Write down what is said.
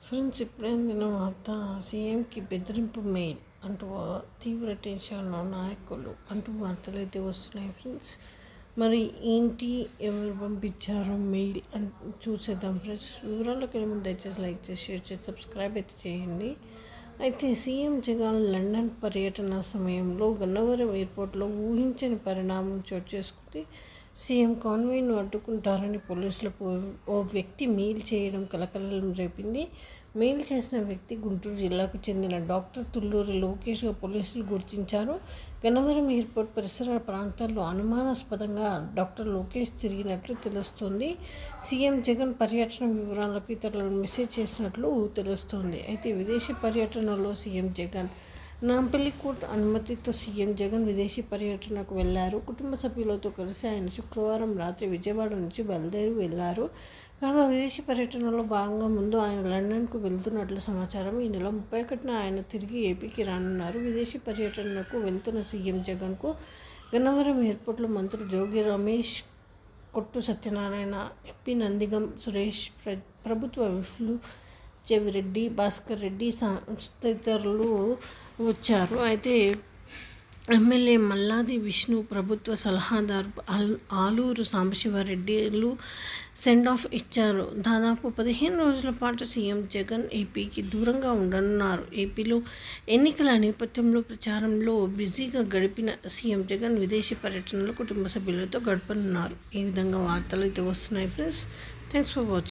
Friends, ఇప్పుడే నేను వార్త సీఎంకి బెదిరింపు మెయిల్ అంటూ తీవ్ర టెన్షన్లో నాయకులు అంటూ వార్తలు అయితే వస్తున్నాయి. ఫ్రెండ్స్, మరి ఏంటి, ఎవరు పంపించారో మెయిల్ అని చూసేద్దాం. ఫ్రెండ్స్, వివరాలకు వెళ్ళే ముందు దయచేసి లైక్ చేసి షేర్ చేసి సబ్స్క్రైబ్ అయితే చేయండి. అయితే సీఎం జగన్ లండన్ పర్యటన సమయంలో గన్నవరం ఎయిర్పోర్ట్లో ఊహించని పరిణామం చోటు చేసుకుంది. సీఎం కాన్వాయ్ను అడ్డుకుంటారని పోలీసులకు ఓ వ్యక్తి మెయిల్ చేయడం కలకలం రేపింది. మెయిల్ చేసిన వ్యక్తి గుంటూరు జిల్లాకు చెందిన డాక్టర్ తుళ్ళూరి లోకేష్గా పోలీసులు గుర్తించారు. గన్నవరం ఎయిర్పోర్ట్ పరిసర ప్రాంతాల్లో అనుమానాస్పదంగా డాక్టర్ లోకేష్ తిరిగినట్లు తెలుస్తోంది. సీఎం జగన్ పర్యటన వివరాలకు ఇతరులను మెసేజ్ చేసినట్లు తెలుస్తోంది. అయితే విదేశీ పర్యటనలో సీఎం జగన్ నాంపల్లి కోర్టు అనుమతితో సీఎం జగన్ విదేశీ పర్యటనకు వెళ్లారు. కుటుంబ సభ్యులతో కలిసి ఆయన శుక్రవారం రాత్రి విజయవాడ నుంచి బయలుదేరి వెళ్లారు. కాగా విదేశీ పర్యటనలో భాగంగా ముందు ఆయన లండన్కు వెళ్తున్నట్లు సమాచారం. ఈ నెల 31న ఆయన తిరిగి ఏపీకి రానున్నారు. విదేశీ పర్యటనకు వెళ్తున్న సీఎం జగన్కు గన్నవరం ఎయిర్పోర్ట్లో మంత్రులు జోగి రమేష్, కొట్టు సత్యనారాయణ, ఎంపీ నందిగం సురేష్, ప్రభుత్వ విప్లు చెవిరెడ్డి, భాస్కర్ రెడ్డి తదితరులు వచ్చారు. అయితే ఎమ్మెల్యే మల్లాది విష్ణు, ప్రభుత్వ సలహాదారు ఆలూరు సాంబశివరెడ్డిలు సెండ్ ఆఫ్ ఇచ్చారు. దాదాపు 15 రోజుల పాటు సీఎం జగన్ ఏపీకి దూరంగా ఉండనున్నారు. ఏపీలో ఎన్నికల నేపథ్యంలో ప్రచారంలో బిజీగా గడిపిన సీఎం జగన్ విదేశీ పర్యటనలో కుటుంబ సభ్యులతో గడపనున్నారు. ఈ విధంగా వార్తలు అయితే వస్తున్నాయి. Friends, thanks for watching.